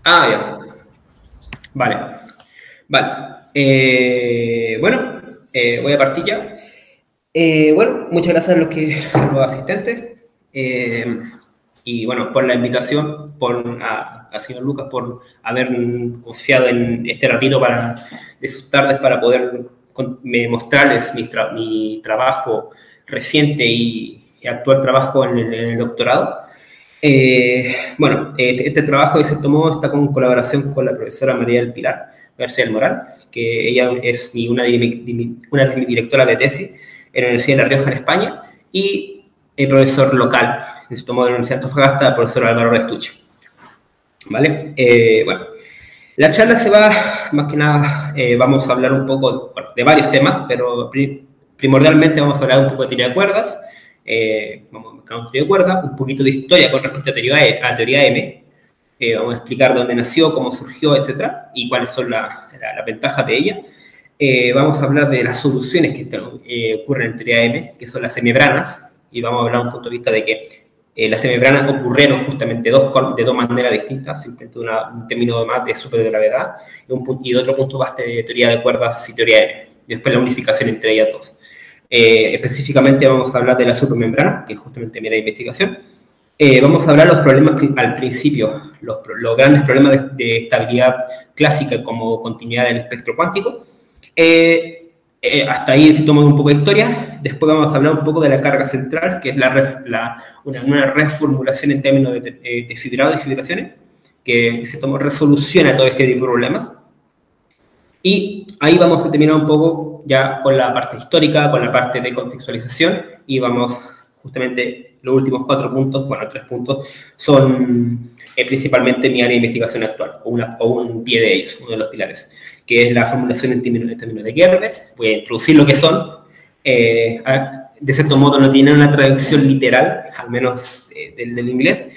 Ah, ya. Vale. Vale. Bueno, voy a partir ya. Bueno, muchas gracias a los asistentes. Y bueno, por la invitación, a señor Lucas por haber confiado en este ratito de sus tardes para poder mostrarles mi trabajo reciente y actual trabajo en el doctorado. Bueno, este trabajo, de cierto modo, está con colaboración con la profesora María del Pilar García del Moral, que ella es una de mis directoras de tesis en la Universidad de La Rioja, en España, y el profesor local, de cierto modo, de la Universidad de Antofagasta, el profesor Álvaro Restuche. ¿Vale? Bueno, la charla se va, más que nada, vamos a hablar un poco de varios temas, pero primordialmente vamos a hablar un poco de teoría de cuerdas, vamos a buscar una teoría de cuerdas, un poquito de historia con respecto a teoría M, vamos a explicar dónde nació, cómo surgió, etcétera, y cuáles son las ventajas de ella. Vamos a hablar de las soluciones que ocurren en teoría M, que son las semembranas, y vamos a hablar un punto de vista de que las semembranas ocurrieron justamente de dos maneras distintas, simplemente un término más de supergravedad y de otro punto más de teoría de cuerdas y teoría M, y después la unificación entre ellas dos. Específicamente vamos a hablar de la supermembrana, que es justamente mi investigación. Vamos a hablar los problemas al principio, los grandes problemas de estabilidad clásica como continuidad del espectro cuántico. Hasta ahí tomamos un poco de historia. Después vamos a hablar un poco de la carga central, que es una reformulación en términos de fibrado y fibraciones, que se tomó resolución a todo este tipo de problemas. Y ahí vamos a terminar un poco ya con la parte histórica, con la parte de contextualización, y vamos justamente los últimos 4 puntos, bueno, 3 puntos, son principalmente mi área de investigación actual, o un pie de ellos, uno de los pilares, que es la formulación en términos de Gervais. Voy a introducir lo que son. De cierto modo no tienen una traducción literal, al menos del inglés.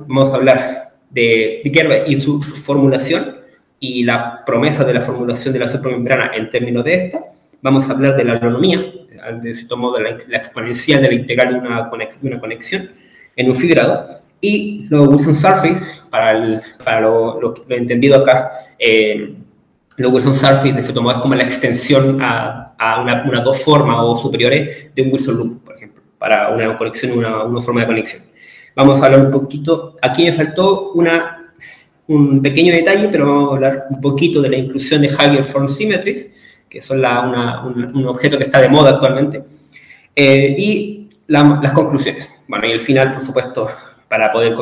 Vamos a hablar de Gervais y su formulación, y la promesa de la formulación de la supermembrana en términos de esta. Vamos a hablar de la holonomía, de cierto modo la exponencial de la integral de una conexión en un fibrado, y los Wilson Surface, para lo entendido acá, los Wilson Surface de cierto modo es como la extensión a unas dos formas o superiores de un Wilson Loop, por ejemplo, para una conexión, una forma de conexión. Vamos a hablar un poquito, aquí me faltó un pequeño detalle, pero vamos a hablar un poquito de la inclusión de Hugger Form Symmetries, que son un objeto que está de moda actualmente, y las conclusiones. Bueno, y el final, por supuesto, para poder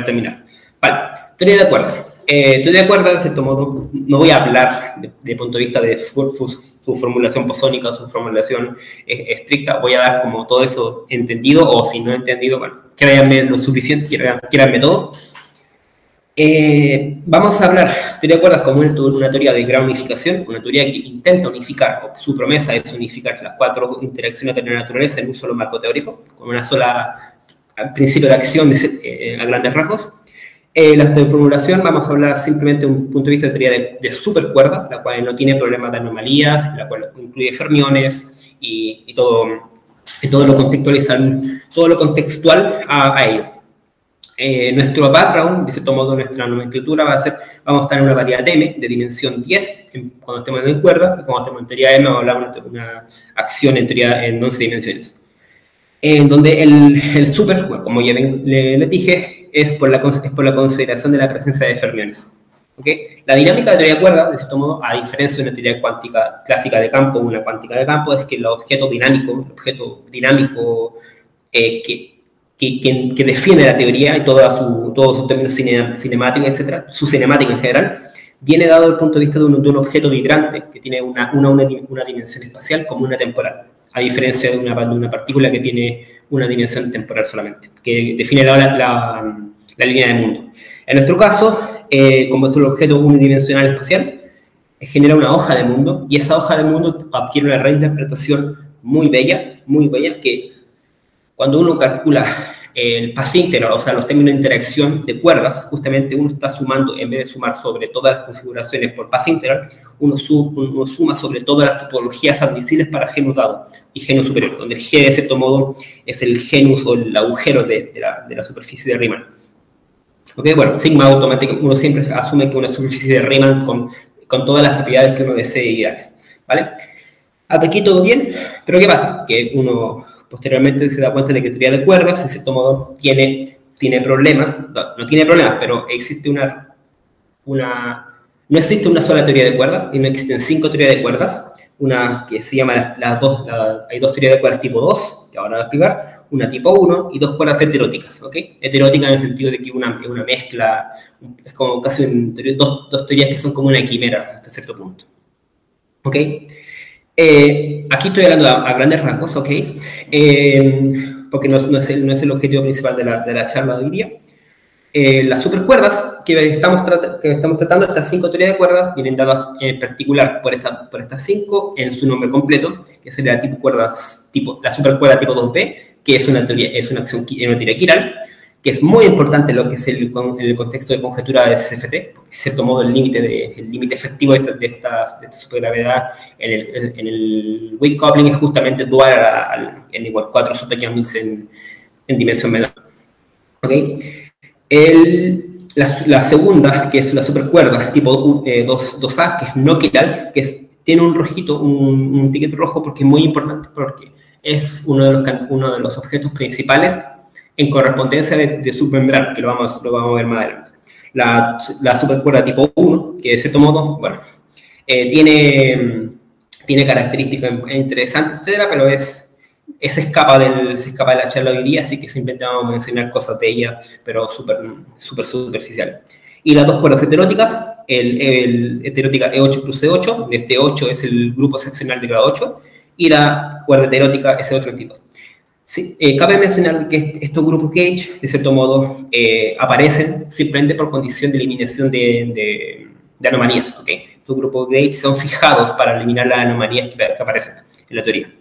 terminar. Vale, teoría de cuerdas. Teoría de cuerdas, de cierto modo, no voy a hablar de punto de vista de su formulación bosónica o su formulación estricta. Voy a dar como todo eso entendido, o si no entendido, bueno, créanme lo suficiente, créanme todo. Vamos a hablar de teoría de cuerdas como una teoría de gran unificación, una teoría que intenta unificar, o su promesa es unificar las 4 interacciones de la naturaleza en un solo marco teórico, con una sola principio de acción a grandes rasgos. La formulación, vamos a hablar simplemente de un punto de vista de teoría de supercuerda, la cual no tiene problemas de anomalía, la cual incluye fermiones y todo lo contextual a ello. Nuestro background, de cierto modo, nuestra nomenclatura vamos a estar en una variedad M de dimensión 10 cuando estemos en cuerda, y cuando estemos en teoría M vamos a hablar de una acción en 11 dimensiones. En donde el super, bueno, como ya les dije, es por la consideración de la presencia de fermiones. ¿Okay? La dinámica de teoría de cuerda, de cierto modo, a diferencia de una teoría cuántica clásica de campo, una cuántica de campo, es que el objeto dinámico que define la teoría y todos sus términos cinemáticos, etc., su cinemática en general, viene dado desde el punto de vista de un objeto vibrante que tiene una dimensión espacial como una temporal, a diferencia de una partícula que tiene una dimensión temporal solamente, que define la línea de mundo. En nuestro caso, como es un objeto unidimensional espacial, genera una hoja de mundo, y esa hoja de mundo adquiere una reinterpretación muy bella, que cuando uno calcula el path integral, o sea, los términos de interacción de cuerdas, justamente uno está sumando, en vez de sumar sobre todas las configuraciones por path integral, uno suma sobre todas las topologías admisibles para genus dado y genus superior, donde el G, de cierto modo, es el genus o el agujero de la superficie de Riemann. Ok, bueno, sigma automático, uno siempre asume que una superficie de Riemann con todas las propiedades que uno desee ideales, ¿vale? Hasta aquí todo bien, pero ¿qué pasa? Que uno posteriormente se da cuenta de que teoría de cuerdas, de cierto modo, tiene problemas, no tiene problemas, pero existe no existe una sola teoría de cuerdas, y no existen 5 teorías de cuerdas, una que se llama hay 2 teorías de cuerdas tipo 2, que ahora voy a explicar, una tipo 1 y 2 cuerdas heteróticas, ¿ok? Heterótica en el sentido de que una mezcla, es como casi dos teorías que son como una quimera hasta cierto punto, ¿ok? Aquí estoy hablando a grandes rasgos, ¿ok? Porque no es el objetivo principal de la charla de hoy día. Las supercuerdas que estamos tratando, estas 5 teorías de cuerdas, vienen dadas en particular por estas 5 en su nombre completo, que sería la supercuerda tipo 2B, que es una teoría chiral, que es muy importante lo que es el contexto de conjetura de SFT, porque de cierto modo el límite efectivo de esta supergravedad en el wave coupling es justamente dual al n igual 4 subpequeños en dimensión menor. ¿Ok? La segunda, que es la supercuerda tipo 2A, que es no chiral, tiene un rojito, un ticket rojo, porque es muy importante, porque es uno de los objetos principales en correspondencia de submembrana, que lo vamos a ver más adelante. La supercuerda tipo 1, que de cierto modo, bueno, tiene características interesantes, etcétera, pero se escapa de la charla hoy día, así que simplemente vamos a mencionar cosas de ella, pero súper superficial. Y las 2 cuerdas heteróticas, heterótica E8 plus E8, este 8 es el grupo seccional de grado 8, y la cuerda heterótica SO32. Sí, cabe mencionar que estos grupos gauge, de cierto modo, aparecen simplemente por condición de eliminación de anomalías, ¿ok? Estos grupos gauge son fijados para eliminar las anomalías que aparecen en la teoría.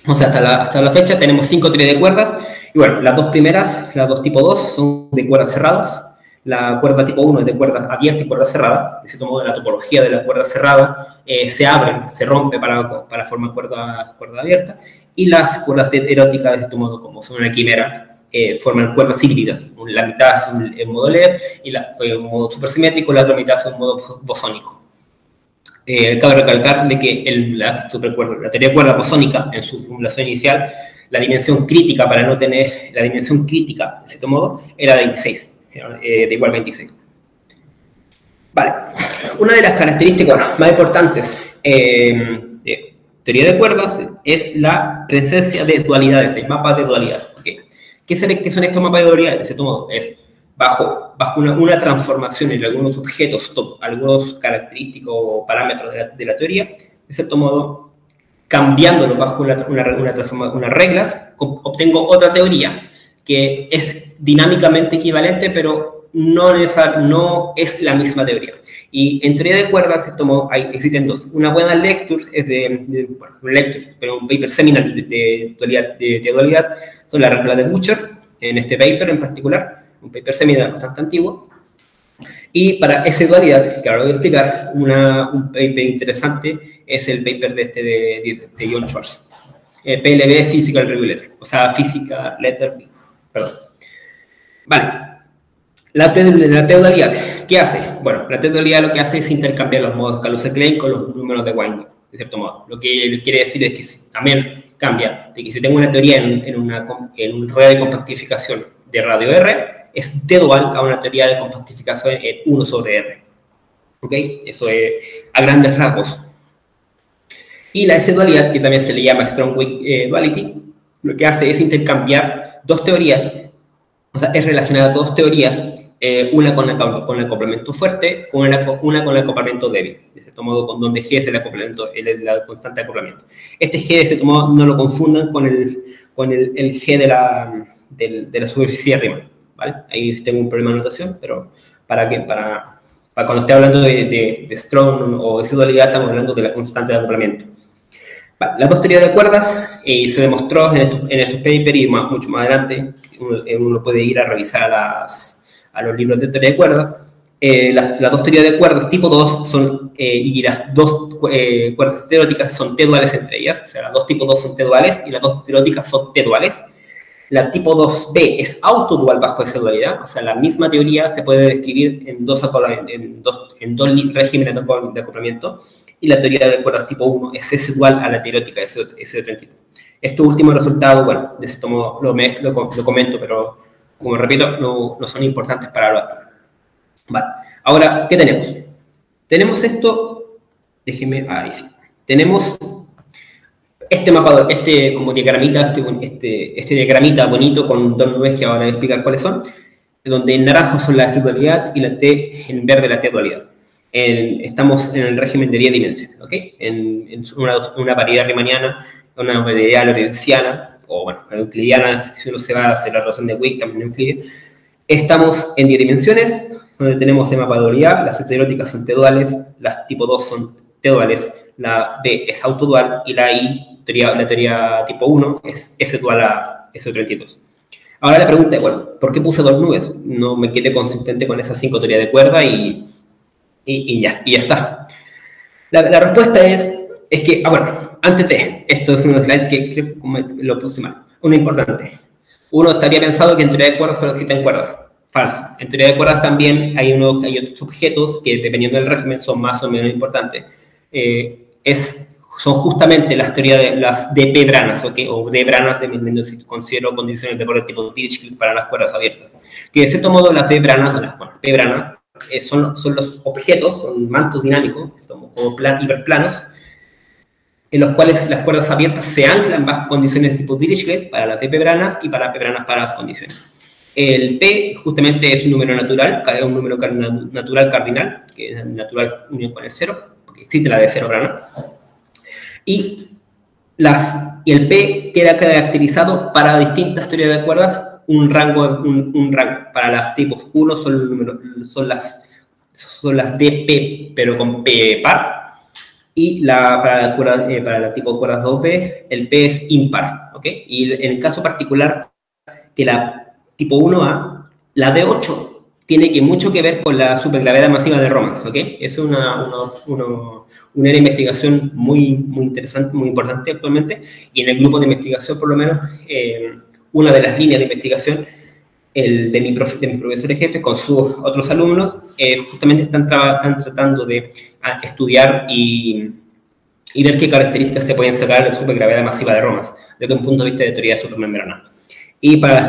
O sea, hasta la fecha tenemos 5 teorías de cuerdas, y bueno, las 2 primeras, las 2 tipo 2, son de cuerdas cerradas. La cuerda tipo 1 es de cuerda abierta y cuerda cerrada. De cierto modo, la topología de la cuerda cerrada se rompe para formar cuerda abierta. Y las cuerdas heteróticas, de cierto modo, como son una quimera, forman cuerdas híbridas. La mitad es en modo Leer y en modo supersimétrico, la otra mitad es en modo bosónico. Cabe recalcar de que la teoría de cuerda bosónica, en su formulación inicial, la dimensión crítica, para no tener la dimensión crítica, de cierto modo, era de 26. De igual 26. Vale, una de las características más importantes de teoría de cuerdas es la presencia de dualidades, de mapas de dualidad. ¿Okay? ¿Qué son estos mapas de dualidad? De cierto modo, es bajo una transformación en algunos objetos, algunos característicos o parámetros de la teoría, de cierto modo, cambiándolo bajo unas reglas, obtengo otra teoría que es dinámicamente equivalente, pero no es la misma teoría. Y en teoría de cuerdas, existen 2. Una buena lecture es un paper seminal de dualidad, son las reglas de Butcher, en este paper en particular, un paper seminal bastante antiguo. Y para esa dualidad, que ahora voy a explicar, un paper interesante es el paper de John Schwarz, PLB Physical Review Letter, o sea, Physical Letter B. Perdón. Vale. La T-dualidad, ¿qué hace? Bueno, la T-dualidad lo que hace es intercambiar los modos Kaluza-Klein con los números de Weinberg, de cierto modo. Lo que quiere decir es que también cambia, de que si tengo una teoría en un red de compactificación de radio R, es T-dual a una teoría de compactificación en 1 sobre R. ¿Ok? Eso es a grandes rasgos. Y la S-dualidad, que también se le llama Strong-Weak Duality, lo que hace es intercambiar 2 teorías, o sea, es relacionada a 2 teorías, una con el acoplamiento fuerte, una con el acoplamiento débil, de cierto modo, con donde G es el acoplamiento, la constante de acoplamiento. Este G, de cierto modo, no lo confundan con el G de la superficie de Riemann, ¿vale? Ahí tengo un problema de notación, pero para cuando esté hablando de Strong o de dualidad, estamos hablando de la constante de acoplamiento. Las 2 teorías de cuerdas se demostró en estos papers y mucho más adelante uno puede ir a revisar a los libros de teoría de cuerdas. Las 2 teorías de cuerdas tipo 2 son, y las 2 cuerdas heteróticas son T-duales entre ellas, o sea, las 2 tipo 2 son T-duales y las 2 heteróticas son T-duales. La tipo 2b es autodual bajo esa dualidad, o sea, la misma teoría se puede describir en dos regímenes de acoplamiento, y la teoría de cuerdas tipo 1 es S-dual a la teorética S32. Estos últimos resultados, bueno, de cierto modo lo comento, pero como repito, no son importantes para hablar. Vale. Ahora, ¿qué tenemos? Tenemos esto, déjenme, ahí sí. Tenemos este mapa, como diagramita, este diagramita bonito con dos nubes que ahora voy a explicar cuáles son, donde en naranjo son la S-dualidad y la T, en verde la T-dualidad. Estamos en el régimen de 10 dimensiones, ¿ok? En una variedad riemanniana, una variedad lorentziana, o bueno, euclidiana, si uno se va a hacer la relación de Wick, también Euclides. Estamos en 10 dimensiones, donde tenemos el mapa de dualidad, las heteróticas son T-duales, las tipo 2 son T-duales, la B es autodual y la I, la teoría tipo 1, es S-dual a S32. Ahora la pregunta es, bueno, ¿por qué puse dos nubes? No me quedé consistente con esas 5 teorías de cuerda y ya está. La respuesta es que, bueno, antes de, esto es unos slides que creo que lo puse mal, uno importante. Uno estaría pensado que en teoría de cuerdas solo existen cuerdas. Falso. En teoría de cuerdas también hay otros objetos que, dependiendo del régimen, son más o menos importantes. Son justamente las teorías de las D-branas, ¿okay? O D-branas, si considero condiciones de orden tipo Dirichlet para las cuerdas abiertas. Que de cierto modo las D-branas, P-branas, son los objetos, son mantos dinámicos, como hiperplanos, en los cuales las cuerdas abiertas se anclan bajo condiciones de tipo Dirichlet para las D-branas y para P-branas para las condiciones. El P justamente es un número natural, es un número natural cardinal, que es natural unión con el cero, porque existe la de cero brana. Y el P queda caracterizado para distintas teorías de cuerdas, un rango. Para las tipos 1 son las DP, pero con P par. Y para la tipo de cuerdas 2B, el P es impar, ¿ok? Y en el caso particular, que la tipo 1A, la D8 tiene mucho que ver con la supergravedad masiva de Romans, ¿ok? Es una área de investigación muy interesante, muy importante actualmente, y en el grupo de investigación, por lo menos, una de las líneas de investigación, de mis profesores jefes con sus otros alumnos, justamente están tratando de estudiar y ver qué características se pueden sacar de la supergravedad masiva de Romans, desde un punto de vista de teoría de supermembrana. Y para la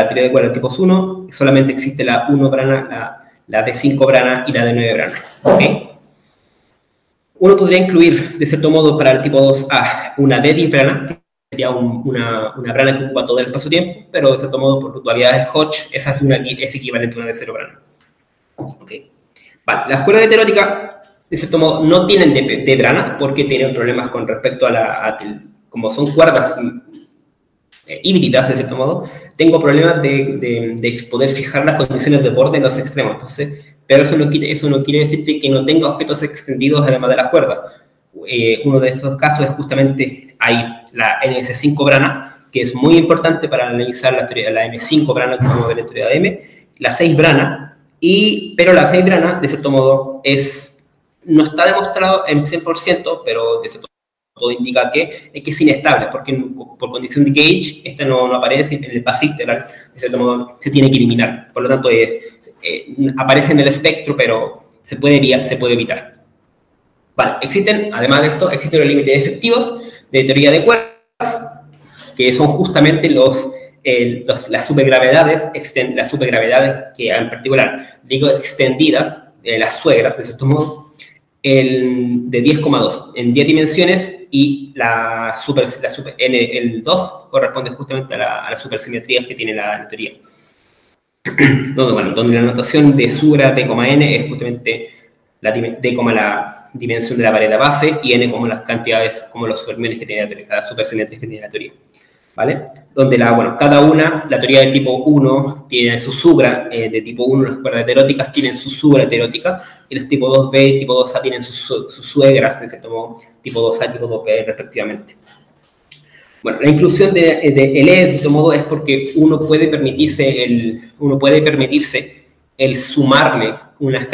teoría de cuerdas tipos 1, solamente existe la 1 brana, la D5 brana y la D9 brana, ¿ok? Uno podría incluir, de cierto modo, para el tipo 2A, una D10 brana, que sería una brana que ocupa todo el espacio-tiempo, pero de cierto modo, por dualidades Hodge, esa es equivalente a una D0 brana. Okay. Vale, las cuerdas heteróticas, de cierto modo, no tienen D branas porque tienen problemas con respecto como son cuerdas híbridas, de cierto modo, tengo problemas de poder fijar las condiciones de borde en los extremos. Entonces, pero eso no quiere decir que no tenga objetos extendidos además de las cuerdas. Uno de estos casos es justamente ahí, la NS5 brana, que es muy importante para analizar la M5 brana que vamos a ver en teoría de M, la 6 brana, pero la 6 brana, de cierto modo, no está demostrado en 100%, pero de cierto todo indica que es inestable, porque por condición de gauge, esta no aparece en el path integral, de cierto modo se tiene que eliminar. Por lo tanto, aparece en el espectro, pero se puede evitar. Vale, además de esto, existen los límites efectivos de teoría de cuerdas, que son justamente las supergravedades que en particular digo extendidas, las suegras, de cierto modo, de 10,2 en 10 dimensiones, y el 2 corresponde justamente a las supersimetrías que tiene la teoría. Donde la notación de sugra D,n es justamente D como la dimensión de la variedad base y n como las cantidades, como los fermiones que tiene la teoría, las supersimetrías que tiene la teoría. ¿Vale? Donde cada una, la teoría de tipo 1 tiene su sugra, de tipo 1 las cuerdas heteróticas tienen su sugra heterótica, y los tipo 2B y tipo 2A tienen sus suegras, de cierto modo, tipo 2A y tipo 2B respectivamente. Bueno, la inclusión de LE, de cierto modo, es porque uno puede permitirse el sumarle unas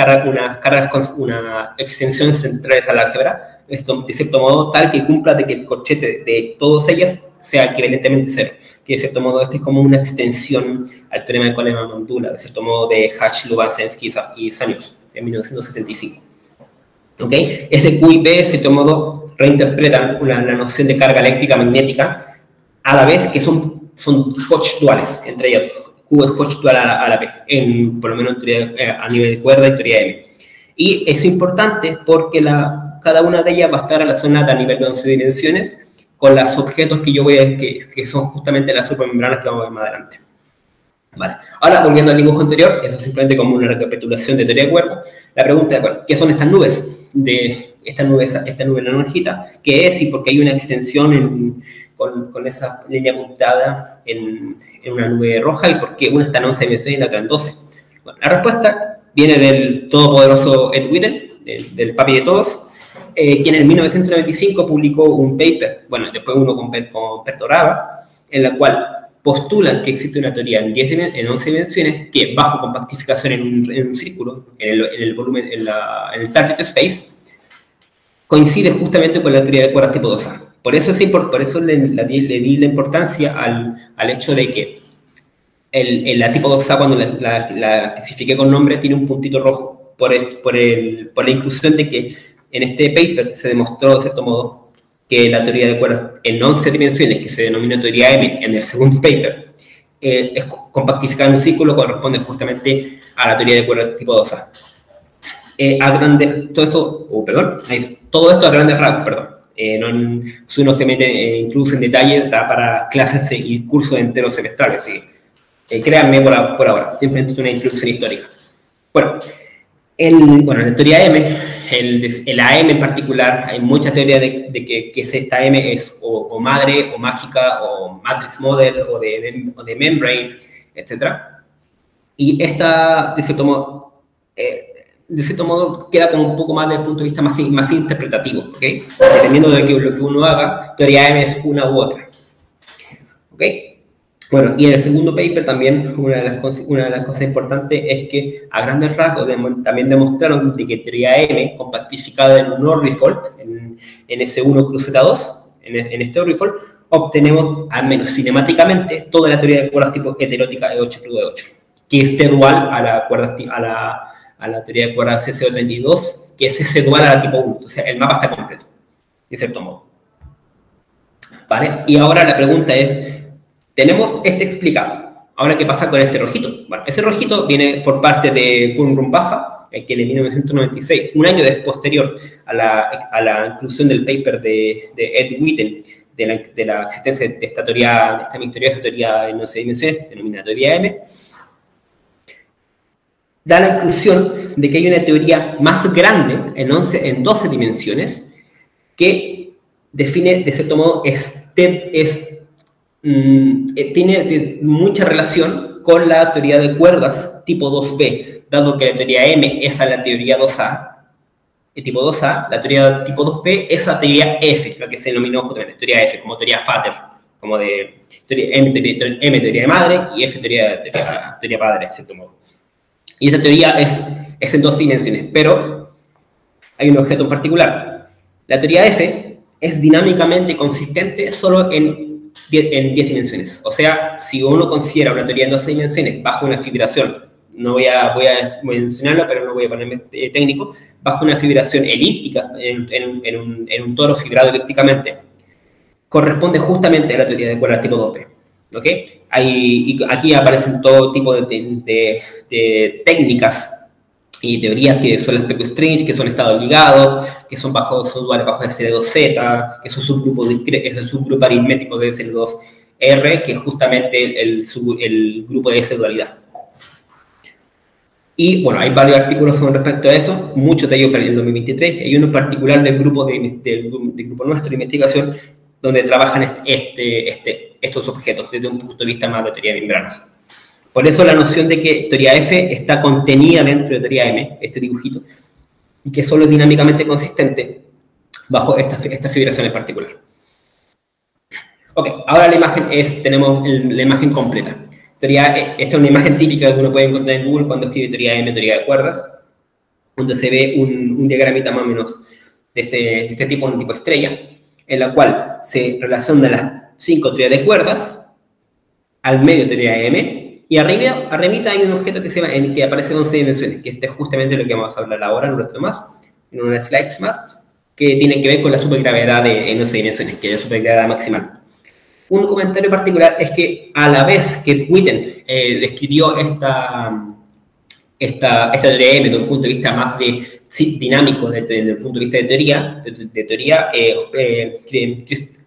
extensiones centrales al álgebra, esto de cierto modo tal que cumpla de que el corchete de todas ellas sea equivalentemente cero. que de cierto modo este es como una extensión al teorema de Coleman-Mandula, de cierto modo de Hatch, Lubansky y Sanius, en 1975. ¿Ok? Ese Q y P, de cierto modo, reinterpretan la noción de carga eléctrica magnética, a la vez que son Hodge duales, entre ellas. Q es Hodge dual a la P, por lo menos a nivel de cuerda y teoría M. Y es importante porque cada una de ellas va a estar relacionada a nivel de 11 dimensiones con los objetos que yo voy a que son justamente las supermembranas que vamos a ver más adelante. Vale. Ahora, volviendo al dibujo anterior, eso es simplemente como una recapitulación de teoría de cuerda. La pregunta es, bueno, ¿qué son estas nubes? Esta nube naranjita, ¿qué es? Y por qué hay una extensión con esa línea apuntada en una nube roja, y por qué una está en 11 dimensiones y la otra en 12. Bueno, la respuesta viene del todopoderoso Ed Witten, del papi de todos, quien en 1995 publicó un paper, bueno, después uno con Pertoraba, en la cual postulan que existe una teoría en 11 dimensiones que, bajo compactificación en un círculo, en el volumen, en el target space, coincide justamente con la teoría de cuerdas tipo 2A. Por eso le di la importancia al hecho de que la tipo 2A, cuando la especifiqué con nombre, tiene un puntito rojo por la inclusión de que en este paper se demostró, de cierto modo, que la teoría de cuerdas en 11 dimensiones, que se denomina teoría M en el segundo paper, es compactificada en un círculo, corresponde justamente a la teoría de cuerdas tipo 2A. Todo esto a grandes rasgos, perdón. Si uno se mete incluso en detalle, está para clases y cursos enteros semestrales, así que créanme por ahora, simplemente es una introducción histórica. Bueno, en la teoría M, el AM en particular, hay muchas teorías de que esta M es o madre, o mágica, o matrix model, o de membrane, etc. Y esta, de cierto modo, queda como un poco más desde el punto de vista más interpretativo, ¿ok? Dependiendo de lo que uno haga, teoría M es una u otra, ¿ok? Bueno, y en el segundo paper también una de las cosas importantes es que a grandes rasgos también demostraron de que teoría M compactificada en un Orbifold, en S1 cruz Z2, en este Orbifold, obtenemos, al menos cinemáticamente, toda la teoría de cuerdas tipo heterótica E8 cruz E8, que esté dual a la teoría de cuerdas CCO32, que es S dual a la tipo 1, o sea, el mapa está completo, de cierto modo. ¿Vale? Y ahora la pregunta es, tenemos este explicado. Ahora, ¿qué pasa con este rojito? Bueno, ese rojito viene por parte de Kurn-Rumpaha, que en 1996, un año posterior a la inclusión del paper de Ed Witten, de la existencia de esta misteriosa teoría en 11 dimensiones, denominada teoría M, da la inclusión de que hay una teoría más grande en 12 dimensiones que define, de cierto modo, tiene mucha relación con la teoría de cuerdas tipo 2B, dado que la teoría M es a la teoría 2A, tipo 2A, la teoría tipo 2B es la teoría F, lo que se denominó justamente teoría F, como teoría Fater, como de M teoría de madre y F teoría padre, de cierto modo. Y esta teoría es en 2 dimensiones, pero hay un objeto en particular. La teoría F es dinámicamente consistente solo en 10 dimensiones. O sea, si uno considera una teoría en 12 dimensiones bajo una fibración, voy a mencionarlo, pero no voy a ponerme técnico, bajo una fibración elíptica en un toro fibrado elípticamente, corresponde justamente a la teoría de cuerdas tipo 2B. ¿Ok? Aquí aparecen todo tipo de técnicas y teorías que son las Peck Strange, que son estados ligados, que son duales bajo SL2Z, que son el subgrupo aritmético de SL2R, que es justamente el grupo de S-dualidad. Y bueno, hay varios artículos con respecto a eso, muchos de ellos para el 2023, hay uno en particular del grupo nuestro de investigación, donde trabajan estos objetos desde un punto de vista más de teoría de membranas. Por eso la noción de que teoría F está contenida dentro de teoría M, este dibujito, y que solo es dinámicamente consistente bajo esta fibración en particular. Ok, ahora tenemos la imagen completa. Esta es una imagen típica que uno puede encontrar en Google cuando escribe teoría M, teoría de cuerdas, donde se ve un diagramita más o menos de este tipo estrella, en la cual se relacionan las 5 teorías de cuerdas al medio teoría M, y arribita hay un objeto que, que aparece en 11 dimensiones, que este es justamente lo que vamos a hablar ahora en un rato más, en unas slides más, que tiene que ver con la supergravedad en 11 dimensiones, que es la supergravedad maximal. Un comentario particular es que a la vez que Witten describió esta teoría M desde un punto de vista más dinámico, desde el punto de vista de teoría,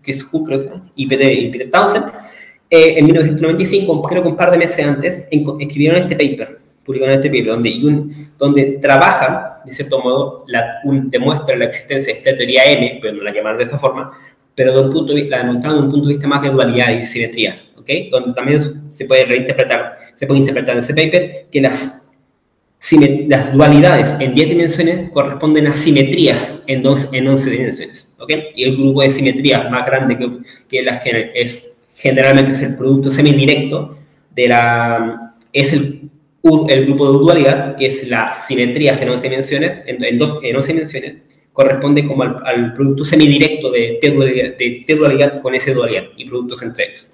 Chris Cook y Peter Townsend, en 1995, creo que un par de meses antes, escribieron publicaron este paper, donde trabajan, de cierto modo, demuestran la existencia de esta teoría M, pero no la llamaron de esa forma, pero la demostraron desde un punto de vista más de dualidad y simetría, ¿ok? Donde también se puede interpretar en ese paper que las dualidades en 10 dimensiones corresponden a simetrías en 11 dimensiones, ¿ok? Y el grupo de simetrías más grande generalmente es el producto semidirecto es el grupo de dualidad, que es las simetrías en 11 dimensiones, en 11 dimensiones, corresponde como al producto semidirecto de T dualidad con S dualidad y productos entre ellos.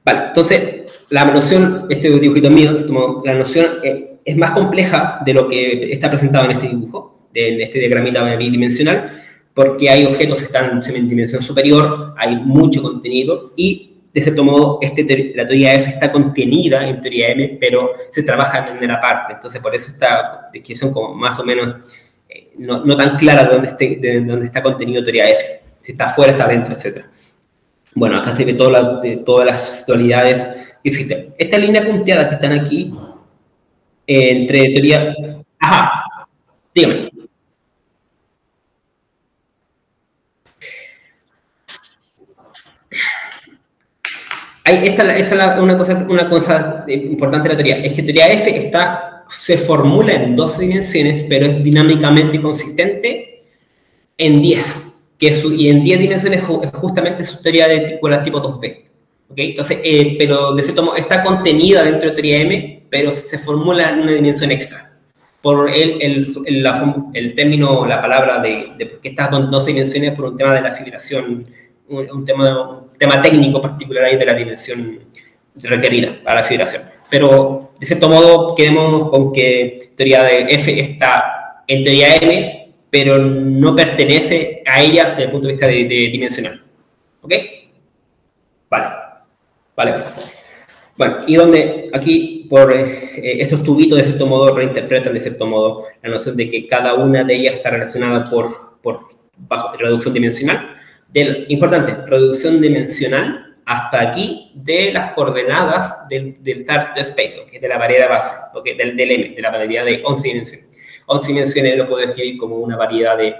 Vale, entonces, la noción, este dibujito mío, la noción es más compleja de lo que está presentado en este dibujo, en este diagramita bidimensional, porque hay objetos que están en dimensión superior, hay mucho contenido, y de cierto modo la teoría F está contenida en teoría M, pero se trabaja de manera aparte. Entonces, por eso esta descripción como más o menos no tan clara de dónde está contenido teoría F. Si está afuera, está adentro, etc. Bueno, acá se ve todas las dualidades que existen. Esta línea punteada que están aquí, entre teoría... Ajá, dígame. Esa es una cosa importante de la teoría, es que teoría F se formula en 12 dimensiones, pero es dinámicamente consistente en 10, y en 10 dimensiones es justamente su teoría de tipo 2B. ¿Okay? Entonces, pero de cierto modo está contenida dentro de teoría M, pero se formula en una dimensión extra. Por el término, la palabra de por qué está con 12 dimensiones por un tema de la fibración, un tema técnico particular ahí de la dimensión requerida para la fibración. Pero, de cierto modo, quedemos con que teoría de F está en teoría M, pero no pertenece a ella desde el punto de vista de dimensional. ¿Ok? Vale. Bueno, y donde aquí, por estos tubitos, de cierto modo, reinterpretan de cierto modo la noción de que cada una de ellas está relacionada bajo reducción dimensional. Importante, reducción dimensional hasta aquí de las coordenadas del target space, ¿okay? De la variedad base, ¿okay? del M, de la variedad de 11 dimensiones. 11 dimensiones lo puedo escribir como una variedad de,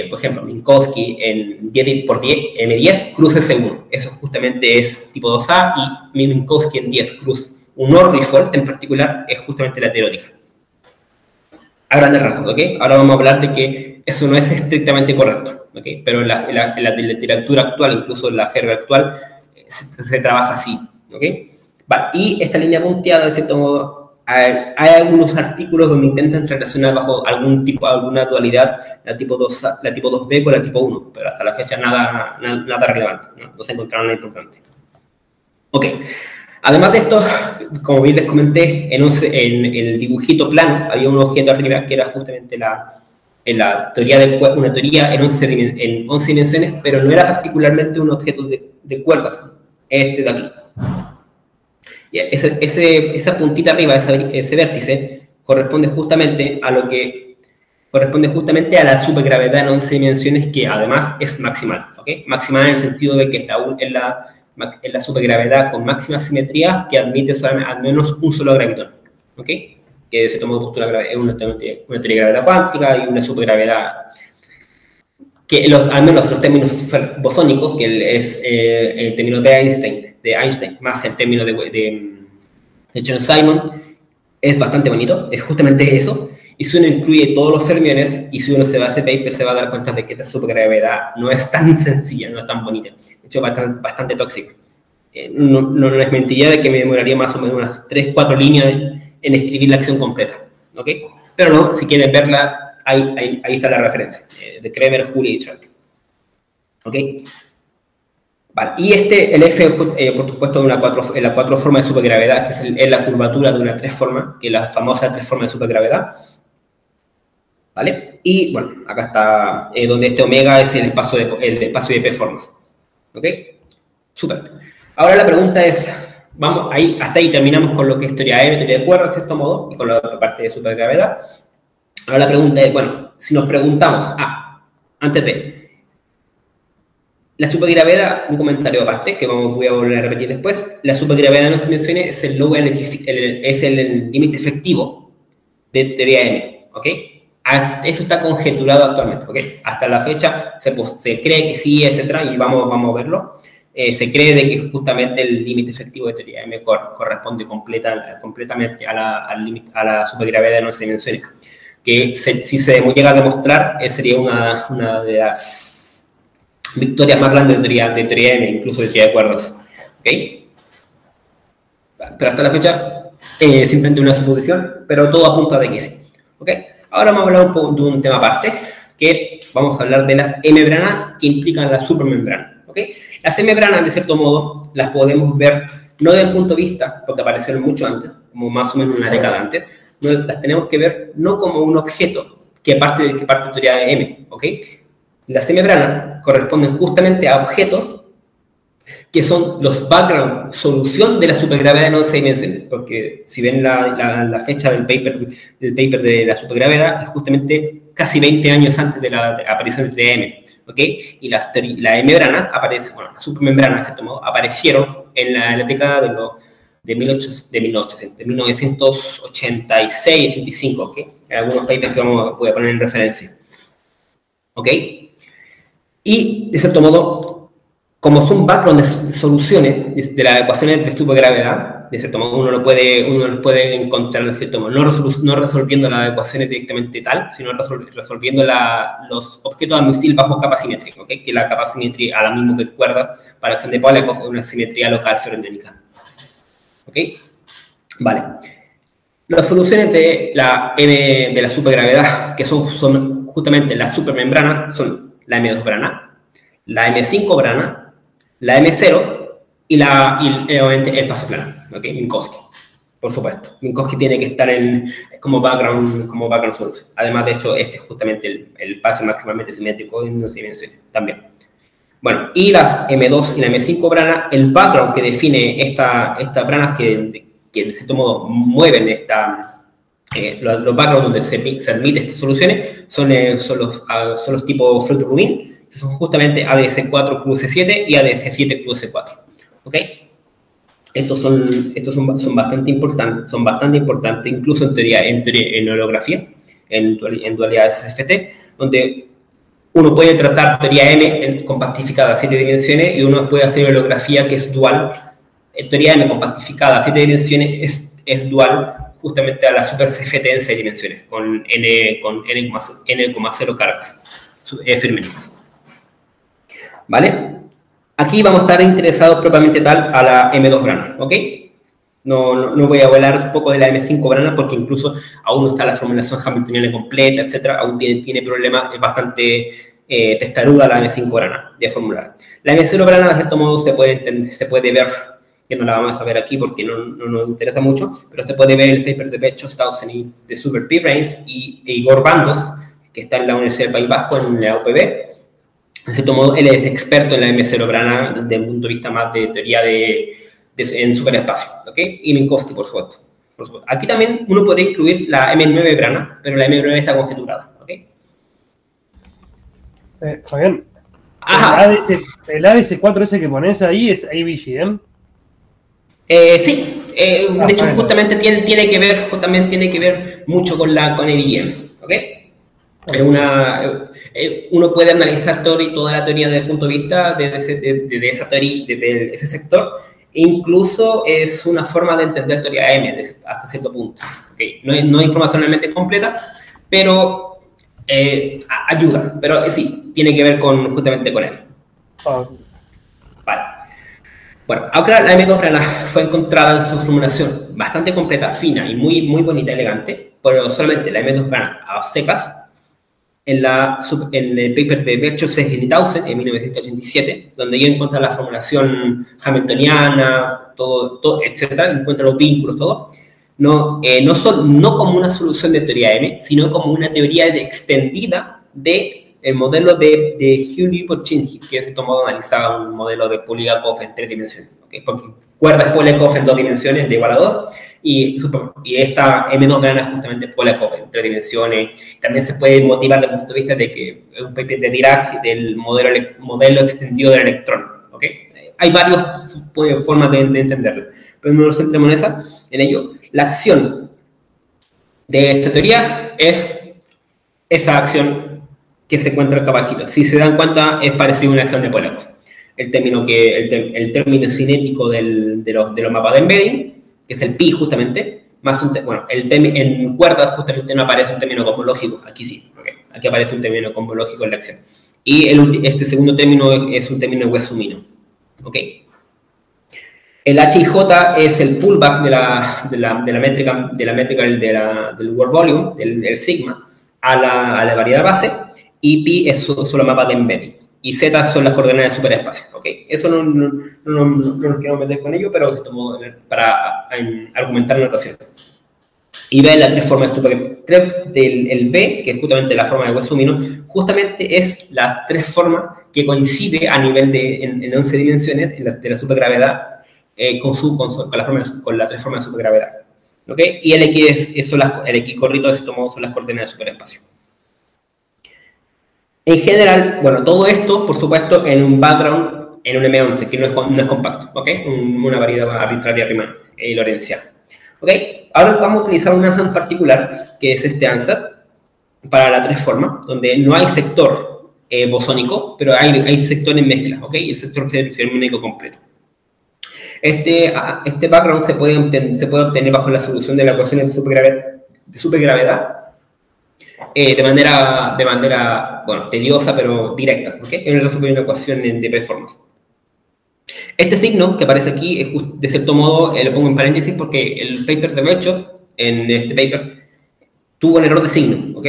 por ejemplo, Minkowski en 10 por 10, M10 cruz S1. Eso justamente es tipo 2A, y Minkowski en 10 cruz un Norrie-Ford en particular es justamente la teórica. A grandes rasgos, ¿ok? Ahora vamos a hablar de que eso no es estrictamente correcto, ¿ok? Pero en la literatura actual, incluso en la jerga actual, se trabaja así, ¿ok? Vale, y esta línea punteada, de cierto modo, hay algunos artículos donde intentan relacionar bajo alguna dualidad la tipo 2B con la tipo 1, pero hasta la fecha nada relevante, no se encontraron nada importante. Ok. Además de esto, como bien les comenté, en el dibujito plano había un objeto arriba que era justamente una teoría en 11 dimensiones, pero no era particularmente un objeto de cuerdas, este de aquí. Y esa puntita arriba, ese vértice, corresponde justamente a la supergravedad en 11 dimensiones, que además es maximal, ¿ok? Maximal en el sentido de que es la supergravedad con máxima simetría que admite al menos un solo gravitón, ¿ok? Que se toma una teoría de gravedad cuántica y una supergravedad que al menos los términos bosónicos, que es el término de Einstein más el término de Chern-Simon, es bastante bonito, es justamente eso. Y si uno incluye todos los fermiones, y si uno se va a ese paper, se va a dar cuenta de que esta supergravedad no es tan sencilla, no es tan bonita. De hecho, bastante tóxica. No les mentiría de que me demoraría más o menos unas 3-4 líneas en escribir la acción completa, ¿ok? Pero no, si quieren verla, ahí está la referencia, de Kremer, Julia y Schalke. ¿Ok? Vale. Y el F, por supuesto, en la 4 forma de supergravedad, que es la curvatura de una 3 forma, que es la famosa 3 forma de supergravedad. ¿Vale? Y, bueno, acá está donde este omega es el espacio de P formas. ¿Ok? Súper. Ahora la pregunta es, vamos, hasta ahí terminamos con lo que es teoría M, teoría de cuerdas, de cierto modo, y con la otra parte de supergravedad. Ahora la pregunta es, bueno, si nos preguntamos, antes de la supergravedad, un comentario aparte, que voy a volver a repetir después, la supergravedad de nuestras dimensiones es el low energy, es el límite efectivo de teoría M, ¿ok? Eso está conjeturado actualmente, ¿ok? Hasta la fecha se cree que sí, etcétera, y vamos a verlo. Se cree de que justamente el límite efectivo de teoría M corresponde completamente a la supergravedad de nuestras dimensiones. Que si se llega a demostrar, sería una de las victorias más grandes de teoría M, incluso de teoría de cuerdas. ¿Ok? Pero hasta la fecha, simplemente una suposición, pero todo apunta de que sí. ¿Ok? Ahora vamos a hablar un poco de un tema aparte, que vamos a hablar de las membranas que implican la supermembrana. ¿Ok? Las membranas, de cierto modo, las podemos ver no desde el punto de vista, porque aparecieron mucho antes, como más o menos una década antes, no, las tenemos que ver no como un objeto que parte de teoría de M. ¿Ok? Las membranas corresponden justamente a objetos que son los background, solución de la supergravedad de 11 dimensiones, porque si ven la fecha del paper de la supergravedad, es justamente casi 20 años antes de la aparición de M, ¿ok? Y las membranas las supermembranas, de cierto modo, aparecieron en la década de 1986, 85, ¿ok? En algunos papers que voy a poner en referencia, ¿ok? Y, de cierto modo, como son background de soluciones de las ecuaciones de supergravedad, de cierto modo uno los puede encontrar, de cierto modo, no resolviendo las ecuaciones directamente tal, sino resolviendo los objetos admisibles bajo capa simétrica, ¿okay? Que la capa simétrica, a la misma que cuerda, para acción de Pavlov, es una simetría local ferrodinámica. ¿Ok? Vale. Las soluciones de la supergravedad, que son justamente la supermembrana, son la M2 brana, la M5 brana, la M0 y obviamente el espacio plano, ¿ok? Minkowski, por supuesto. Minkowski tiene que estar como background solution. Además, de hecho, este es justamente el espacio máximamente simétrico en 12 dimensiones también. Bueno, y las M2 y la M5 brana, el background que define estas branas que de cierto modo mueven los backgrounds donde se admiten estas soluciones son los tipos Freud-Rubin, que son justamente ADS4 QS7 y ADS7 QS4. ¿Ok? Estos son bastante importantes, incluso en holografía, en dualidades SFT, donde uno puede tratar teoría M compactificada a 7 dimensiones y uno puede hacer holografía que es dual. Teoría M compactificada a 7 dimensiones es dual justamente a la super CFT en 6 dimensiones, con n,0 cargas fermiónicas. ¿Vale? Aquí vamos a estar interesados propiamente tal a la M2 brana, ¿ok? No voy a hablar un poco de la M5 brana porque incluso aún no está la formulación hamiltoniana completa, etcétera, aún tiene problemas, es bastante testaruda la M5 brana de formular. La M0 brana, de cierto modo, se puede ver, que no la vamos a ver aquí porque no nos interesa mucho, pero se puede ver el paper de Beth Stausen y de Super P. Reins y Igor Bandos, que está en la Universidad del País Vasco, en la UPB. De cierto modo, él es experto en la M0 brana desde un punto de vista más de teoría en superespacio, ¿ok? Y Minkowski, por supuesto. Aquí también uno podría incluir la M9 brana, pero la M9 está conjeturada, ¿ok? Fabián, ajá. ¿el ADS4 ese que pones ahí es ABGM? Sí, de hecho justamente tiene que ver mucho con ABGM, ¿ok? Uno puede analizar toda la teoría desde el punto de vista de esa teoría, de ese sector, e incluso es una forma de entender teoría M hasta cierto punto. ¿Okay? No es información realmente completa, pero ayuda. Pero sí, tiene que ver justamente con él. Vale. Bueno, ahora la M2 brana fue encontrada en su formulación bastante completa, fina y muy bonita, elegante, pero solamente la M2 brana a secas. en el paper de Virchow-Sehn-Nighthausen en 1987, donde ellos encuentran la formulación hamiltoniana, todo, etcétera, encuentran los vínculos, todo. No como una solución de teoría M, sino como una teoría extendida del modelo de Hewlett-Parsons, que de este modo analizaba un modelo de Polyakov en 3 dimensiones. ¿Okay? Porque cuerdas Polyakov en 2 dimensiones de igual a 2, y esta M2 gana justamente Polyakov en 3 dimensiones. También se puede motivar desde el punto de vista de que un paper de Dirac del modelo extendido del electrón. ¿Okay? Hay varias formas de entenderlo, pero no nos centremos en ello. La acción de esta teoría es esa acción que se encuentra acá abajito. Si se dan cuenta, es parecido a una acción de Polyakov. El término cinético de los mapas de embedding, que es el pi justamente, más en cuerdas justamente no aparece un término cosmológico, aquí sí, okay. Aquí aparece un término cosmológico en la acción. Y este segundo término es un término Wessumino, ¿ok? El H y J es el pullback de la métrica del world volume, del sigma, a la variedad base, y pi es solo mapa de embedding. Y Z son las coordenadas de superespacio, ¿ok? Eso no nos queremos meter con ello, pero para argumentar notación. Y B, la 3 formas del B, que es justamente la forma de Wessumino, justamente es la 3 formas que coincide a nivel en 11 dimensiones de la supergravedad con la 3 formas de supergravedad, ¿ok? Y el X el X corrito de este modo son las coordenadas de superespacio. En general, bueno, todo esto, por supuesto, en un background, en un M11, que no es compacto, ¿ok? Una variedad arbitraria Riemann lorenciana, ¿ok? Ahora vamos a utilizar un ansatz particular, que es este ansatz, para la 3 formas, donde no hay sector bosónico, pero hay sector en mezcla, ¿ok? Y el sector fermiónico completo. Este background se puede obtener bajo la solución de la ecuación de supergravedad, de manera bueno, tediosa, pero directa, ¿ok? Es una ecuación de performance. Este signo que aparece aquí, es de cierto modo, lo pongo en paréntesis porque el paper de Virchow, en este paper, tuvo un error de signo, ¿ok?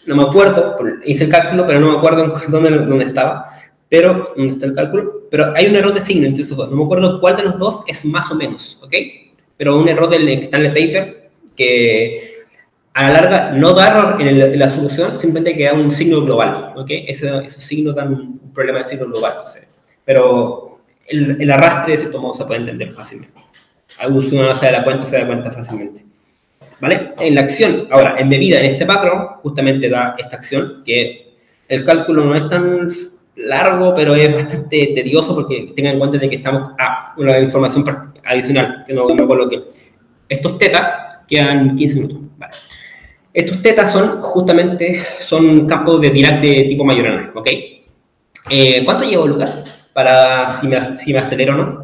No me acuerdo, hice el cálculo, pero no me acuerdo dónde estaba, pero dónde está el cálculo, pero hay un error de signo entre esos dos. No me acuerdo cuál de los dos es más o menos, ¿ok? Pero un error que está en el paper que a la larga no da error en la solución, simplemente que da un signo global, ¿ok? Esos signos dan un problema de signo global, entonces. Pero el arrastre de cierto modo se puede entender fácilmente. Si uno se da cuenta fácilmente. ¿Vale? En la acción, ahora, embebida en este background, justamente da esta acción, que el cálculo no es tan largo, pero es bastante tedioso porque tengan en cuenta de que estamos... una información adicional, que no me coloque. Estos teta quedan 15 minutos. Vale. Estos tetas son campos de Dirac de tipo Majorana, ¿ok? ¿Cuánto llevo, Lucas? Para si me acelero o no.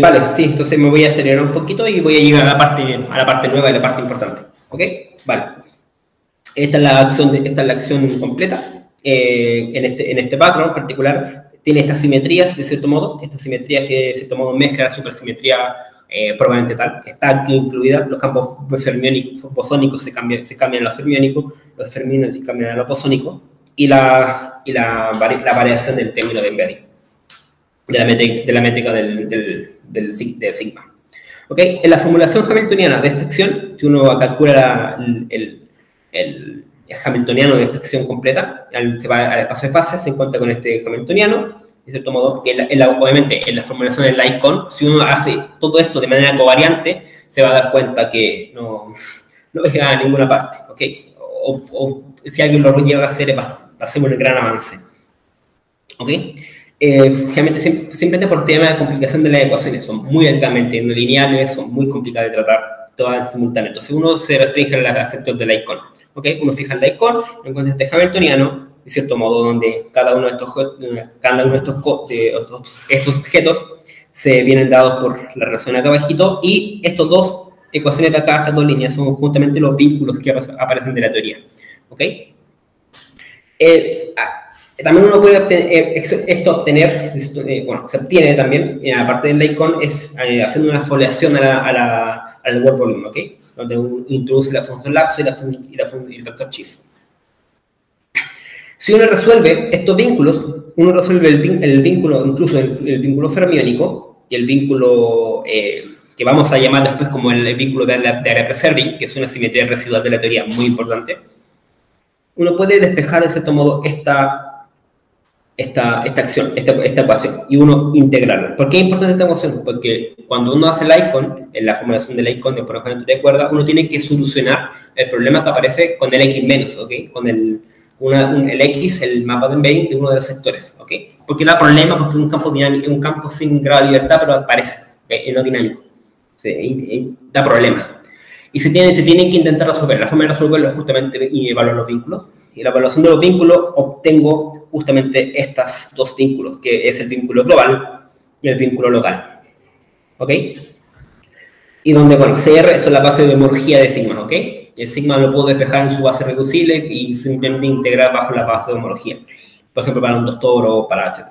Vale, sí, entonces me voy a acelerar un poquito y voy a llegar a la parte nueva y la parte importante, ¿ok? Vale. Esta es la acción completa. En este background particular tiene estas simetrías, de cierto modo, estas simetrías que de cierto modo mezclan la supersimetría probablemente tal. Está incluida, los campos fermiónicos, bosónicos se cambian a los fermiónicos se cambian a los bosónicos, y la variación del término de embedding, de la métrica de sigma. ¿Ok? En la formulación hamiltoniana de esta acción, si uno calcula el hamiltoniano de esta acción completa, se va al espacio de fase, se encuentra con este hamiltoniano, de cierto modo, que obviamente en la formulación del Icon, si uno hace todo esto de manera covariante, se va a dar cuenta que no llega a ninguna parte, ¿ok? O si alguien lo llega a hacer, va a ser un gran avance, ¿ok? Realmente, simplemente por tema de complicación de las ecuaciones, son muy altamente no lineales, son muy complicadas de tratar todas en simultáneo. Entonces uno se restringe a los sectores del Icon. ¿Okay? Uno fija el icon, encuentra este hamiltoniano, de cierto modo, donde cada uno de estos objetos se vienen dados por la relación acá abajito, y estas dos ecuaciones de acá, estas dos líneas, son justamente los vínculos que aparecen de la teoría. ¿Okay? También uno puede obtener, bueno, se obtiene también, en la parte del LikeCon, es haciendo una foliación al word volume, ¿ok? Donde uno introduce la función lapso y el factor shift. Si uno resuelve estos vínculos, uno resuelve el vínculo, incluso el vínculo fermiónico y el vínculo que vamos a llamar después como el vínculo de area preserving, que es una simetría residual de la teoría muy importante. Uno puede despejar de cierto modo esta ecuación, y uno integrarla. ¿Por qué es importante esta ecuación? Porque cuando uno hace LikeCon, en la formulación del LikeCon de por de cuerda, uno tiene que solucionar el problema que aparece con el X menos, ¿ok? Con el X, el mapa de embedding de uno de los sectores, ¿ok? Porque da problema porque es un campo dinámico, un campo sin grado de libertad, pero aparece, ¿okay? No dinámico. Y da problemas. Y se tienen que intentar resolver. La forma de resolverlo es justamente evaluar los vínculos. Y la evaluación de los vínculos obtengo justamente estos dos vínculos, que es el vínculo global y el vínculo local. ¿Ok? Y donde, bueno, CR es la base de homología de sigma, ¿ok? El sigma lo puedo despejar en su base reducible y simplemente integrar bajo la base de homología. Por ejemplo, para un doctor o para etc.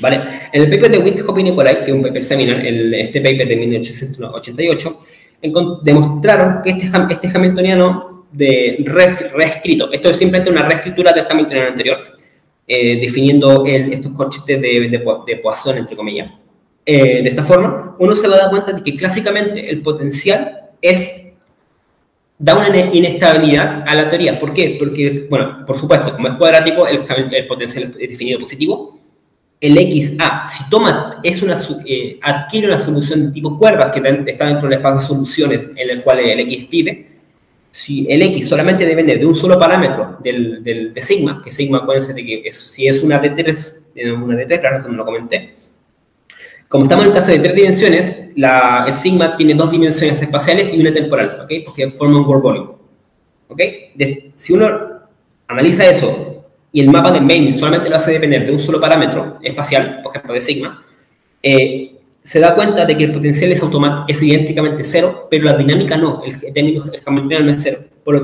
¿Vale? En el paper de Whithope y Nicolai, que es un paper seminal, este paper de 1888, demostraron que este hamiltoniano reescrito, esto es simplemente una reescritura del hamiltoniano anterior, definiendo estos corchetes de Poisson, entre comillas. De esta forma, uno se va a dar cuenta de que clásicamente el potencial da una inestabilidad a la teoría. ¿Por qué? Porque, bueno, por supuesto, como es cuadrático, el potencial es definido positivo. El XA, si adquiere una solución de tipo cuerdas que está dentro del espacio de soluciones en el cual el X vive, si el X solamente depende de un solo parámetro de sigma, que sigma, acuérdense de que si es una D3, claro, eso me lo comenté. Como estamos en el caso de 3 dimensiones, el sigma tiene 2 dimensiones espaciales y una temporal, ¿ok? Porque forma un word volume, ¿ok? Si uno analiza eso y el mapa de embedding solamente lo hace depender de un solo parámetro espacial, por ejemplo, de sigma, se da cuenta de que el potencial es idénticamente cero, pero la dinámica no, el hamiltoniano no es cero. Por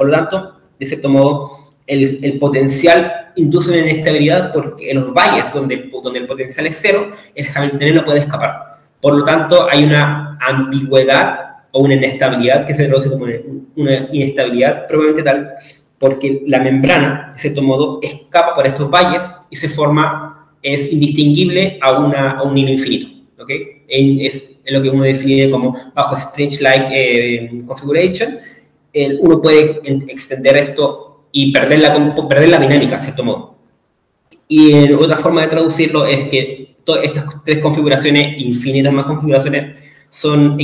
lo tanto, de cierto modo, el potencial induce una inestabilidad porque en los valles donde el potencial es cero, el hamiltoniano puede escapar. Por lo tanto, hay una ambigüedad o una inestabilidad que se traduce como una inestabilidad probablemente tal porque la membrana, de cierto modo, escapa por estos valles y es indistinguible a un hilo infinito. ¿Okay? Es lo que uno define como bajo strange-like configuration. Uno puede extender esto y perder la dinámica, de cierto modo. Y otra forma de traducirlo es que todas estas 3 configuraciones, infinitas más configuraciones, son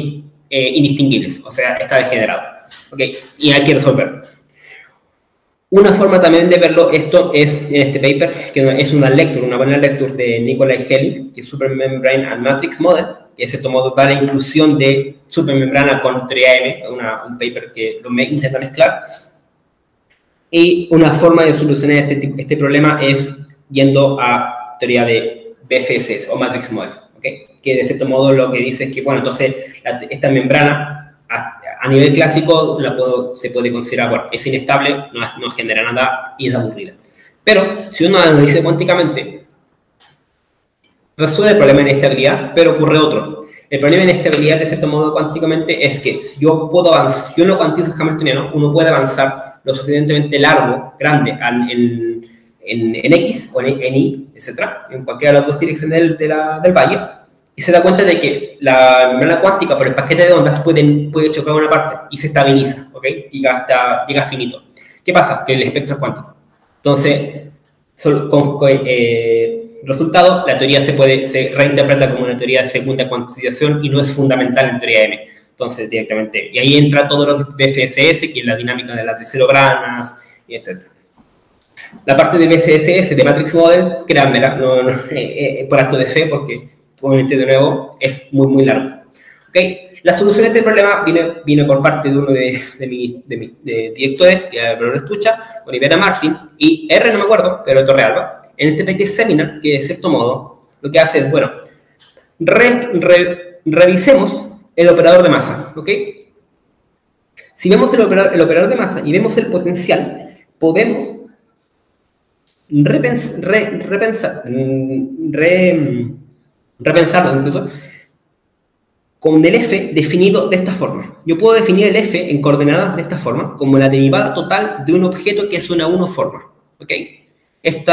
indistinguibles, o sea, está degenerado. ¿Okay? Y hay que resolverlo. Una forma también de verlo, esto es en este paper, que es una buena lecture de Nicolai Helly, que es Supermembrane and Matrix Model, que de cierto modo da la inclusión de supermembrana con teoría M, un paper que lo intenta mezclar. Y una forma de solucionar este problema es yendo a teoría de BFSS o Matrix Model, ¿okay? Que de cierto modo lo que dice es que, bueno, entonces esta membrana a nivel clásico se puede considerar, bueno, es inestable, no genera nada y es aburrida. Pero si uno analiza cuánticamente, resuelve el problema de inestabilidad, pero ocurre otro. El problema de inestabilidad, de cierto modo, cuánticamente, es que si yo puedo avanzar, si uno cuantiza el hamiltoniano, uno puede avanzar lo suficientemente grande en X o en Y, etc., en cualquiera de las 2 direcciones del valle, y se da cuenta de que la membrana cuántica por el paquete de ondas puede chocar una parte y se estabiliza, ¿ok? Llega a finito. ¿Qué pasa? Que el espectro es cuántico. Entonces, resultado, la teoría se reinterpreta como una teoría de segunda cuantización y no es fundamental en teoría M. Entonces, directamente, y ahí entra todo lo que es BFSS, que es la dinámica de las decilogramas, y etc. La parte de BFSS, de Matrix Model, créanmela, por acto de fe, porque obviamente, de nuevo, es muy, muy largo. ¿Okay? La solución a este problema viene por parte de uno de mis directores, que es Bruno Estucha, con Ivana Martin, y R, no me acuerdo, pero Torrealba, en este paper seminar, que de cierto modo, lo que hace es, bueno, revisemos el operador de masa, ¿ok? Si vemos el operador de masa y vemos el potencial, podemos repensarlo incluso, con el f definido de esta forma. Yo puedo definir el f en coordenadas de esta forma, como la derivada total de un objeto que es una forma. ¿Ok? El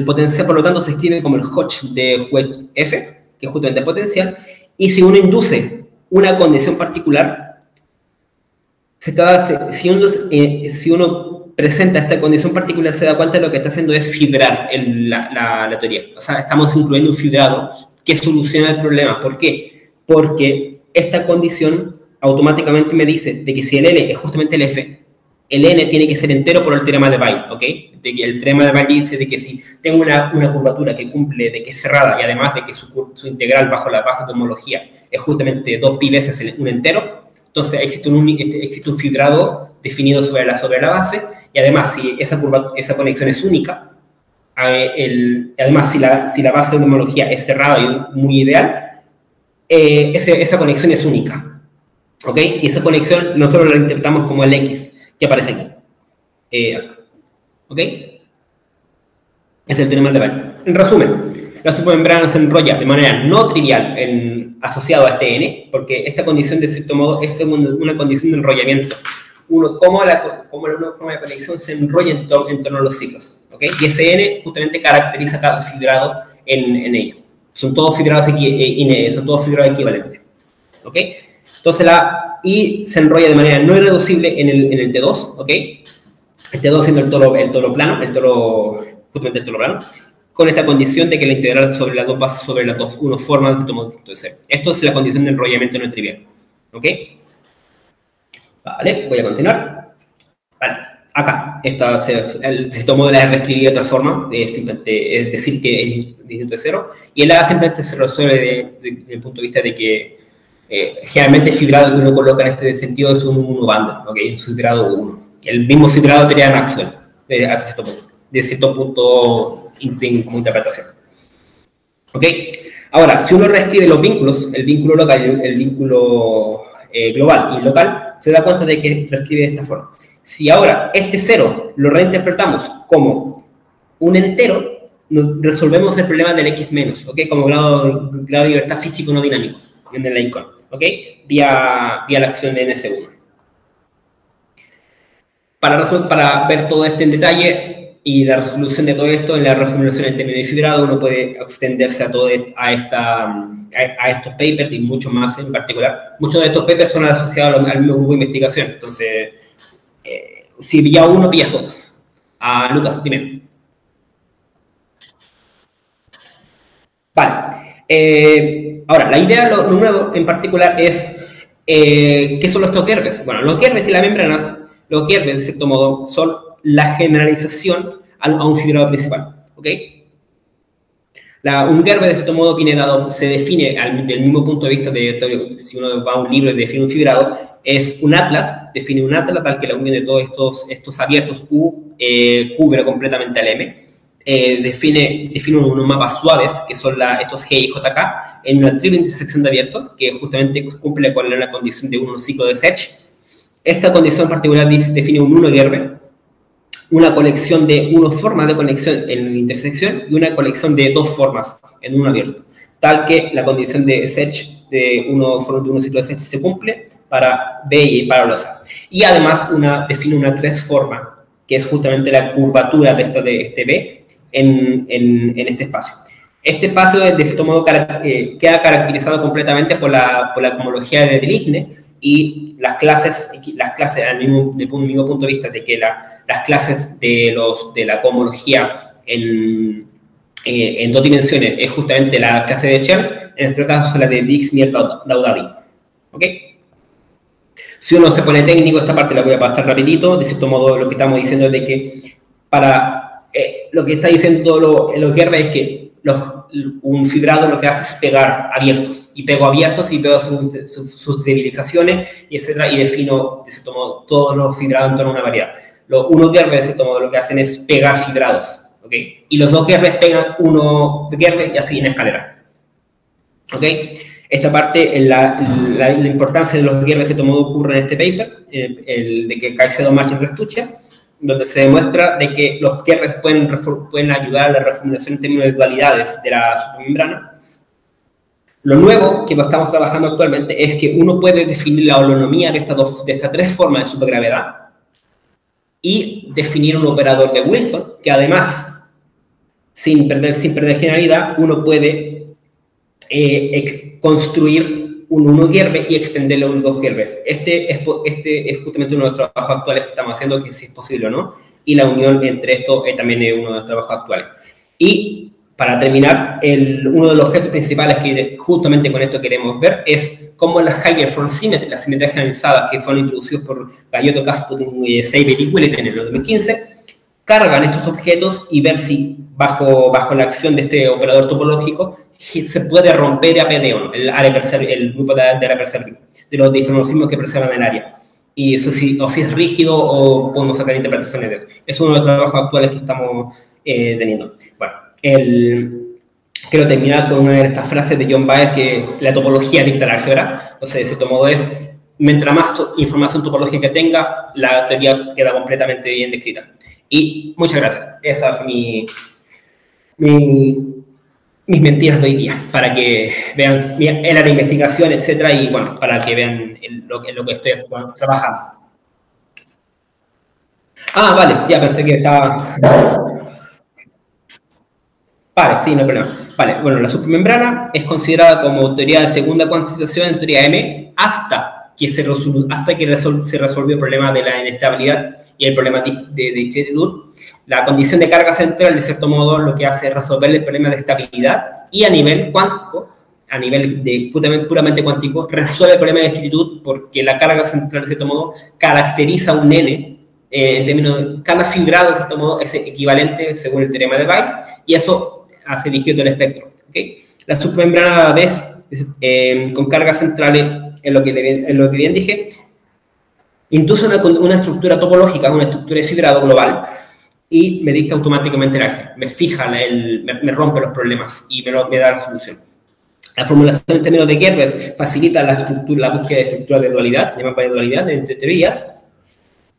potencial, por lo tanto, se escribe como el Hodge de Wedge f, que es justamente el potencial, y si uno induce una condición particular, si uno presenta esta condición particular, se da cuenta de lo que está haciendo es fibrar la teoría. O sea, estamos incluyendo un fibrado que soluciona el problema. ¿Por qué? Porque esta condición automáticamente me dice de que si el L es justamente el F, el N tiene que ser entero por el teorema de Weyl, ¿ok? El teorema de Weyl dice de que si tengo una curvatura que cumple, de que es cerrada, y además de que su integral bajo la baja homología es justamente 2pi veces un entero, entonces existe un fibrado definido sobre la base, y además si esa conexión es única, además si la base de homología es cerrada y muy ideal, esa conexión es única, ¿ok? Y esa conexión nosotros la interpretamos como el X, que aparece aquí. ¿Ok? Es el teorema de Weyl. En resumen, la supermembrana se enrolla de manera no trivial asociado a este N, porque esta condición, de cierto modo, es una condición de enrollamiento. Cómo la nueva forma de conexión se enrolla en torno a los ciclos. ¿Ok? Y ese N justamente caracteriza cada fibrado en ella. Son todos fibrados equivalentes. ¿Ok? Entonces y se enrolla de manera no irreducible en el T2, ¿ok? El T2 siendo el toro plano, justamente el toro plano, con esta condición de que la integral sobre las dos bases sobre las dos formas de tomo de cero. Esto es la condición de enrollamiento no trivial, ¿ok? Vale, voy a continuar. Vale, acá, el sistema de la reescribir de otra forma, es decir que es distinto de cero, y el A simplemente se resuelve desde el punto de vista de que generalmente el fibrado que uno coloca en este sentido es un 1 banda, ¿ok? Un fibrado 1. El mismo fibrado tenía Maxwell, hasta cierto punto, de cierto punto como interpretación. ¿Ok? Ahora, si uno reescribe los vínculos, el vínculo local, el vínculo global y local, se da cuenta de que reescribe de esta forma. Si ahora este 0 lo reinterpretamos como un entero, resolvemos el problema del X menos, ¿ok? Como grado de libertad físico no dinámico en el icon, ¿ok? Vía la acción de NS1. Para ver todo esto en detalle y la resolución de todo esto en la reformulación en términos de fibrado, uno puede extenderse a estos papers y mucho más en particular. Muchos de estos papers son asociados al mismo grupo de investigación. Entonces, si pillas uno, pillas todos. Lucas, dime. Vale. Ahora, la idea, lo nuevo en particular es ¿qué son los Kerberos? Bueno, los Kerberos y las membranas, los Kerberos, de cierto modo, son la generalización a un fibrado principal, ¿ok? Un Gerber, de cierto modo, se define del mismo punto de vista si uno va a un libro y define un fibrado, es un atlas, define un atlas tal que la unión de todos estos abiertos U cubre completamente al M, define unos mapas suaves, que son estos G y JK, en una triple intersección de abiertos, que justamente cumple con la condición de un ciclo de Sech. Esta condición en particular define un 1 Gerber, una colección de formas de conexión en la intersección y una colección de dos formas en uno abierto, tal que la condición de Sech de un ciclo de Sech se cumple para B y para los A. Y además define una 3 forma, que es justamente la curvatura de este B en este espacio. Este espacio, de cierto modo, queda caracterizado completamente por la homología de Deligne y las clases desde el mismo punto de vista de que las clases de la cohomología en 2 dimensiones es justamente la clase de Chern, en este caso es la de Dix-Mier-Daudadi. ¿Ok? Si uno se pone técnico, esta parte la voy a pasar rapidito. De cierto modo, lo que estamos diciendo es de que lo que está diciendo los Gerber es que un fibrado lo que hace es pegar abiertos. Y pego abiertos y pego sus debilizaciones, y etcétera, y defino, de cierto modo, todos los fibrados en torno a una variedad. Los unos Gerber, de cierto modo, lo que hacen es pegar fibrados. ¿Ok? Y los dos Gerber pegan uno Gerber y así en escalera. ¿Ok? Esta parte, la importancia de los Gerber, de cierto modo, ocurre en este paper, el de que Caicedo, Martin, Restuccia, donde se demuestra de que los Gerbers pueden ayudar a la reformulación en términos de dualidades de la supermembrana. Lo nuevo que estamos trabajando actualmente es que uno puede definir la holonomía de estas tres formas de supergravedad y definir un operador de Wilson, que además, sin perder generalidad, uno puede construir un 1 Gerber y extenderlo a un 2 Gerber. Este es justamente uno de los trabajos actuales que estamos haciendo, que si es posible o no, y la unión entre esto también es uno de los trabajos actuales. Y para terminar, uno de los objetos principales que justamente con esto queremos ver es cómo las Higher Form Symmetry, las simetrías generalizadas que fueron introducidas por Gayotto, Kasputin, Seiber y Willett en el 2015, cargan estos objetos y ver si bajo la acción de este operador topológico se puede romper APD o no, el grupo de área perceptible, de los dimorfismos que preservan el área. Y eso o si es rígido o podemos sacar interpretaciones de eso. Es uno de los trabajos actuales que estamos teniendo. Bueno, quiero terminar con una de estas frases de John Baez, que la topología dicta la álgebra. Entonces, de cierto modo mientras más información topológica tenga, la teoría queda completamente bien descrita. Y muchas gracias. Esa fue mis mentiras de hoy día, para que vean el área de investigación, etcétera, y bueno, para que vean lo que estoy trabajando. Ah, vale, ya pensé que estaba... Vale, sí, no hay problema. Vale, bueno, la supermembrana es considerada como teoría de segunda cuantización en teoría M hasta que se resolvió el problema de la inestabilidad y el problema de discretitud. La condición de carga central, de cierto modo, lo que hace es resolver el problema de estabilidad y a nivel cuántico, a nivel puramente cuántico, resuelve el problema de discretitud porque la carga central, de cierto modo, caracteriza un N. En términos de cada fibrado, de cierto modo, es equivalente según el teorema de Weil, y eso hace discreto el espectro. ¿Okay? La supermembrana con cargas centrales, en lo que bien dije, induce una estructura topológica, una estructura de fibrado global, y me dicta automáticamente el álgebra. Me fija, me rompe los problemas y me da la solución. La formulación en términos de Gerbers facilita la búsqueda de estructuras de dualidad, de mapa de dualidad entre teorías.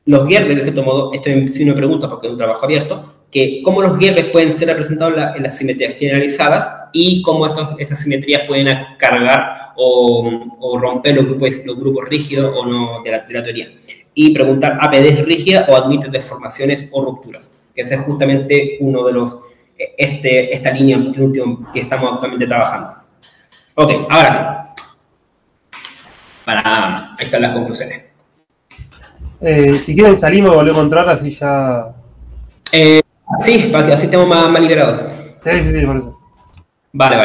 Los Gerbers, de cierto modo, esto sí me pregunta porque es un trabajo abierto, que cómo los Gerbers pueden ser representados en las simetrías generalizadas y cómo estas simetrías pueden cargar o romper los grupos rígidos o no de la teoría. Y preguntar, ¿APD es rígida o admite deformaciones o rupturas? Que ese es justamente uno de los, esta línea, el último que estamos actualmente trabajando. Ok, ahora sí. Ahí están las conclusiones. Si quieren salimos y volvemos a entrar, así ya... Sí, para que así estemos más liberados. Sí, por eso. Vale.